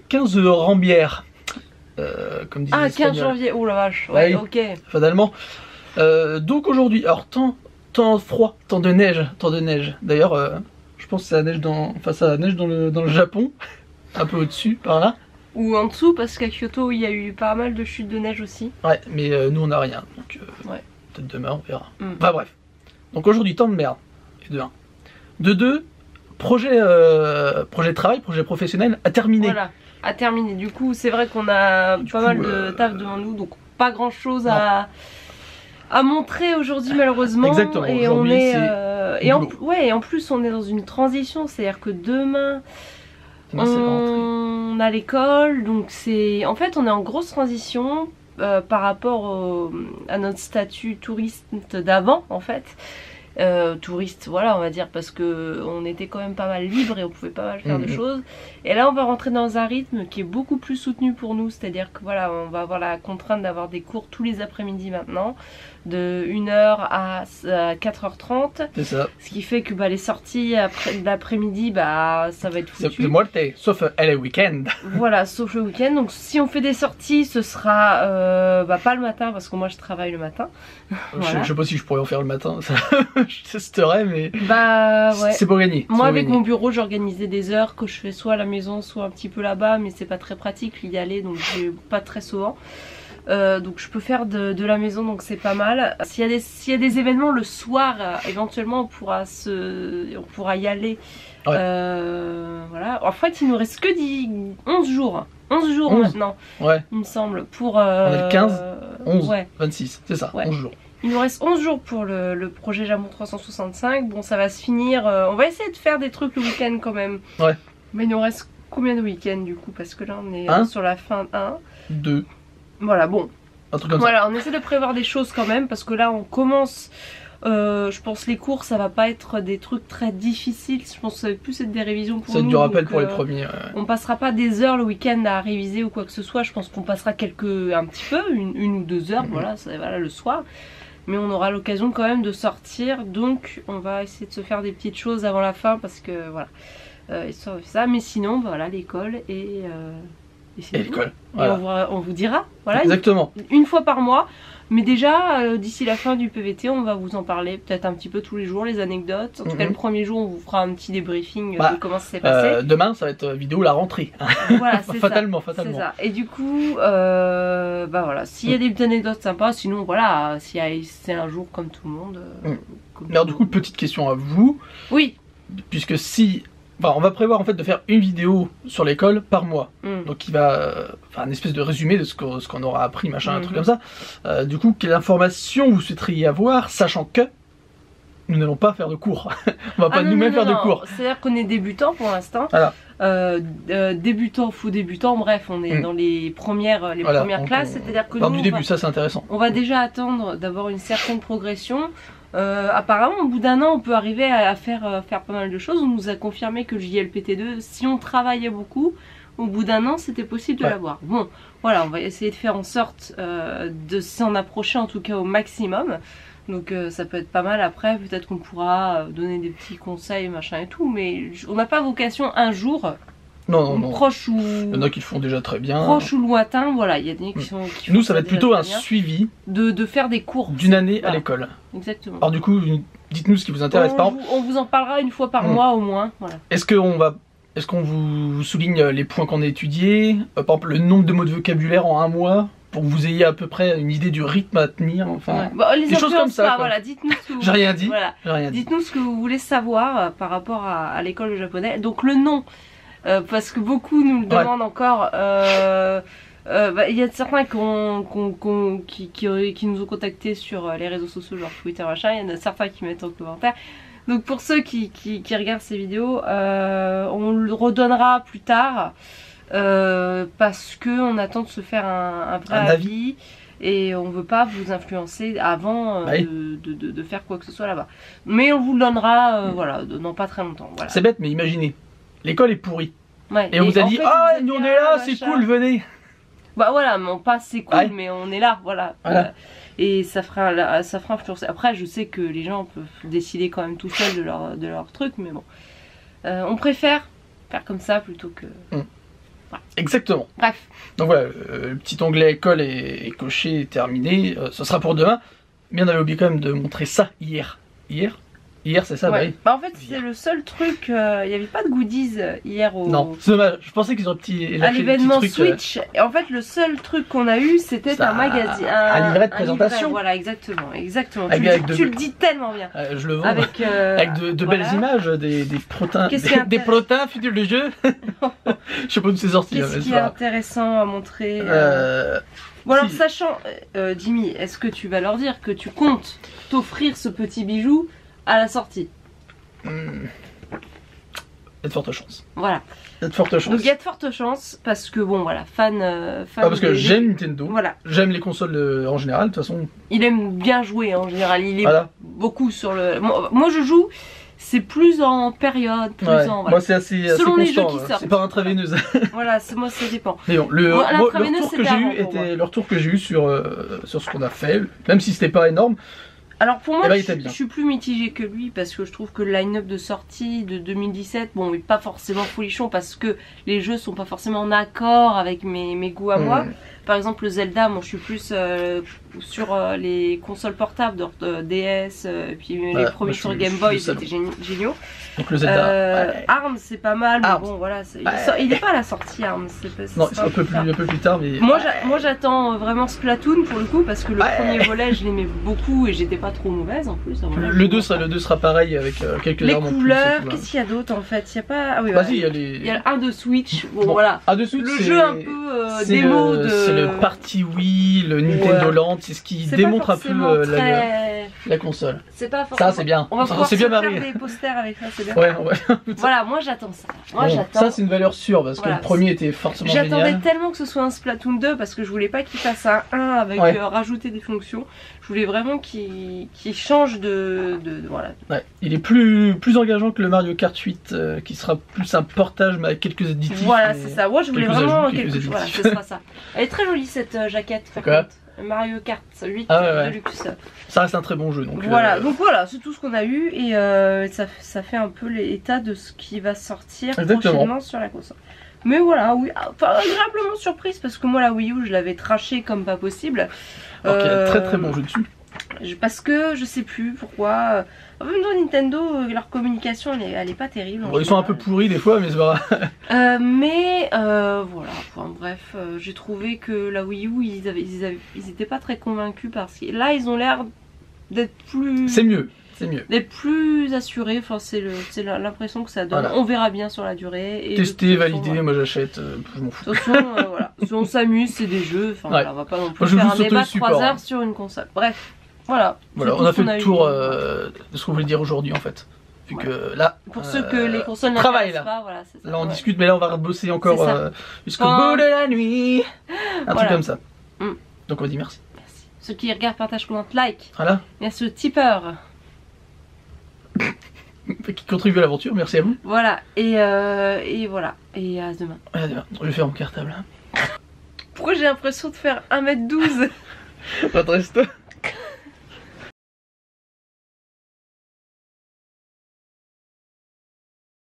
15 Rambières, comme disait 15 janvier, oh la vache, ouais, ok. Fatalement. Donc aujourd'hui, alors temps froid, temps de neige. D'ailleurs, je pense que ça neige ça neige dans le Japon, un peu au-dessus, par là. Ou en dessous, parce qu'à Kyoto, il y a eu pas mal de chutes de neige aussi. Ouais, mais nous on n'a rien, donc ouais. Peut-être demain on verra. Enfin bref. Donc aujourd'hui, temps de merde, et de 1. De 2, projet de travail, projet professionnel à terminer. Voilà, à terminer. Du coup, c'est vrai qu'on a pas mal de taf devant nous, donc pas grand chose à montrer aujourd'hui malheureusement. Exactement. Et on est en plus on est dans une transition, c'est-à-dire que demain on a l'école, donc c'est en fait on est en grosse transition par rapport à notre statut touriste d'avant en fait. Touriste, voilà, on va dire, parce que on était quand même pas mal libre et on pouvait pas mal faire de choses. Et là, on va rentrer dans un rythme qui est beaucoup plus soutenu pour nous, c'est-à-dire que voilà, on va avoir la contrainte d'avoir des cours tous les après-midi maintenant, de 1h à 4h30. C'est ça. Ce qui fait que les sorties l'après-midi, ça va être foutu. C'est moi le thé, sauf le week-end. Voilà, sauf le week-end. Donc si on fait des sorties, ce sera pas le matin, parce que moi je travaille le matin. Voilà. Je sais pas si je pourrais en faire le matin, ça, je testerais, mais ouais. C'est pas gagné. Moi avec mon bureau, j'organisais des heures que je fais soit à la maison, soit un petit peu là-bas, mais c'est pas très pratique y aller, donc je vais pas très souvent. Donc je peux faire de la maison, donc c'est pas mal. S'il y a des événements le soir, éventuellement on pourra y aller. Ouais. Voilà. En fait il nous reste que 11 jours. 11 jours maintenant, ouais. Il me semble. Pour, on est le 15, 11, ouais. 26, c'est ça, ouais. 11 jours. Il nous reste 11 jours pour le projet Jamon 365. Bon, ça va se finir. On va essayer de faire des trucs le week-end quand même. Ouais. Mais il nous reste combien de week-ends du coup? Parce que là on est sur la fin 1. 2. Voilà, bon. Un truc comme ça. On essaie de prévoir des choses quand même, parce que là on commence. Je pense les cours, ça va pas être des trucs très difficiles. Je pense que ça va plus être des révisions pour nous. Ça va être du rappel pour les premiers. On passera pas des heures le week-end à réviser ou quoi que ce soit. Je pense qu'on passera un petit peu, une ou 2 heures, voilà, le soir. Mais on aura l'occasion quand même de sortir. Donc on va essayer de se faire des petites choses avant la fin, parce que voilà. Histoire de ça. Mais sinon, voilà, l'école et l'école. Voilà. On vous dira. Voilà. Exactement. Une fois par mois. Mais déjà, d'ici la fin du PVT, on va vous en parler peut-être un petit peu tous les jours, les anecdotes. En tout cas, le premier jour, on vous fera un petit débriefing de comment ça s'est passé. Demain, ça va être vidéo la rentrée. Voilà, c'est fatalement. C'est ça. Et du coup, voilà, s'il y a des petites anecdotes sympas, sinon, voilà, c'est un jour comme tout le monde. Alors, du coup, petite question à vous. Oui. Puisque on va prévoir en fait de faire une vidéo sur l'école par mois. Donc il va faire une espèce de résumé de ce qu'on aura appris, machin, un truc comme ça. Du coup, quelle information vous souhaiteriez avoir, sachant que nous n'allons pas faire de cours. On va pas nous-mêmes faire de cours. C'est-à-dire qu'on est débutant pour l'instant. Voilà. Débutant, faux débutant, bref, on est dans les premières classes. C'est-à-dire que nous, du début, ça c'est intéressant. On va déjà attendre d'avoir une certaine progression. Apparemment au bout d'un an on peut arriver à faire pas mal de choses. On nous a confirmé que le JLPT2, si on travaillait beaucoup, au bout d'un an c'était possible de l'avoir. Bon voilà, on va essayer de faire en sorte de s'en approcher en tout cas au maximum. Donc ça peut être pas mal. Après peut-être qu'on pourra donner des petits conseils machin et tout, mais on n'a pas vocation un jour. Non. Proche ou... Il y en a qui le font déjà très bien. Proche ou lointain, voilà, il y a des qui font. Nous, ça va être plutôt un suivi de faire des cours d'une année à l'école. Exactement. Alors du coup, dites-nous ce qui vous intéresse. On vous en parlera une fois par mois au moins. Voilà. Est-ce qu'on vous souligne les points qu'on a étudiés, par exemple le nombre de mots de vocabulaire en un mois, pour que vous ayez à peu près une idée du rythme à tenir, enfin, des choses comme ça. Voilà, dites-nous ce que j'ai rien dit. Voilà. Dites-nous ce que vous voulez savoir par rapport à l'école de japonais. Donc le nom. Parce que beaucoup nous le demandent encore. Il y a certains qui nous ont contactés sur les réseaux sociaux, genre Twitter, machin. Il y en a certains qui mettent en commentaire. Donc pour ceux qui regardent ces vidéos, on le redonnera plus tard. Parce qu'on attend de se faire un vrai avis. Et on veut pas vous influencer avant de faire quoi que ce soit là-bas. Mais on vous le donnera dans pas très longtemps. Voilà. C'est bête, mais imaginez. L'école est pourrie. Ouais. Et on vous a dit, nous on est là, c'est cool, venez. Bah voilà, mais pas c'est cool, mais on est là, voilà. Et ça fera influencer. Après, je sais que les gens peuvent décider quand même tout seuls de leur truc, mais bon. On préfère faire comme ça plutôt que... Exactement. Bref. Donc voilà, le petit onglet école est coché, terminé. Ce sera pour demain. Mais on avait oublié quand même de montrer ça hier. Hier, c'est ça, ouais. Bah en fait, c'est le seul truc. Il n'y avait pas de goodies hier au. Non, c'est dommage. Je pensais qu'ils auraient à l'événement Switch. Et en fait, le seul truc qu'on a eu, c'était un magazine. Un livret de présentation. Voilà, exactement. Tu le dis tellement bien. Je le vois. Avec de belles images, des protins. Des protins futurs du jeu. Je sais pas d'où c'est sorti. Qu'est-ce qui est intéressant à montrer Bon alors, sachant, Jimmy, est-ce que tu vas leur dire que tu comptes t'offrir ce petit bijou à la sortie? Il y a de fortes chances. Voilà. Il y a de fortes chances. Donc il y a de fortes chances parce que bon voilà, fan parce que j'aime Nintendo. Voilà. J'aime les consoles en général, de toute façon. Il aime bien jouer en général. Il est beaucoup sur le. Moi je joue. C'est plus en période, plus en. Voilà. Moi c'est assez selon constant, les jeux qui sortent. C'est pas intraveineuse. Voilà, moi ça dépend. Mais bon, le retour que j'ai eu sur ce qu'on a fait, même si c'était pas énorme. Alors pour moi, je suis plus mitigée que lui parce que je trouve que le line-up de sortie de 2017, bon, mais pas forcément folichon parce que les jeux sont pas forcément en accord avec mes goûts à moi. Par exemple, le Zelda, moi je suis plus sur les consoles portables de DS, et puis les premiers sur Game Boy, c'était géniaux. Donc le Zelda. Arms, c'est pas mal, mais bon, voilà. Il est pas à la sortie, Arms. Non, c'est un peu plus tard, mais. Moi j'attends vraiment Splatoon pour le coup, parce que le premier volet, je l'aimais beaucoup et j'étais pas trop mauvaise en plus. Le 2 sera pareil avec quelques armes en plus. Les couleurs, qu'est-ce qu'il y a d'autre en fait? Il y a pas. Ah oui, vas-y, il y a un de Switch. Bon, voilà. Un de Switch, le jeu un peu démo de. C'est le Party Wii, le Nintendo Land, c'est ce qui démontre un peu la console. C'est pas forcément. Ça c'est bien. On va pouvoir bien faire des posters avec ça, c'est bien. Ouais. Voilà, moi j'attends ça. Ça c'est une valeur sûre parce que le premier était forcément génial. J'attendais tellement que ce soit un Splatoon 2 parce que je voulais pas qu'il fasse un 1 avec rajouter des fonctions. Je voulais vraiment qu'il change de voilà. Ouais, il est plus engageant que le Mario Kart 8 qui sera plus un portage mais avec quelques additifs. Voilà, c'est ça. Moi je voulais vraiment quelque chose. Voilà, ce sera ça. Elle est très jolie cette jaquette. Mario Kart 8 Deluxe. Ça reste un très bon jeu. Donc voilà, c'est tout ce qu'on a eu et ça fait un peu l'état de ce qui va sortir prochainement sur la console. Mais voilà, oui, agréablement surprise parce que moi la Wii U je l'avais trashée comme pas possible. Très bon jeu dessus. Parce que je sais plus pourquoi. En même temps, Nintendo, leur communication elle est pas terrible. Bon, ils sont un peu pourris des fois, mais c'est pas grave. Voilà, bref, j'ai trouvé que la Wii U ils étaient pas très convaincus parce que là ils ont l'air d'être plus. C'est mieux. D'être plus assurés, enfin, c'est l'impression que ça donne. Voilà. On verra bien sur la durée. Et tester, valider, moi j'achète, je m'en fous. De toute façon, voilà. Si on s'amuse, c'est des jeux, enfin, voilà, on va pas non plus faire un débat de 3 heures sur une console. Bref, voilà. On a fait le tour de ce qu'on voulait dire aujourd'hui en fait. Vu que là, pour ceux que les consoles n'intéressent pas, voilà, c'est ça. Là on discute, mais là on va bosser encore jusqu'au bout de la nuit. Truc comme ça. Donc on dit merci. Merci. Ceux qui regardent, partagent, commentent, like. Voilà. Merci au tipeur. Qui contribue à l'aventure, merci à vous. Voilà, et voilà, et à demain. À demain, je vais faire mon cartable. Pourquoi j'ai l'impression de faire 1m12? Redresse-toi.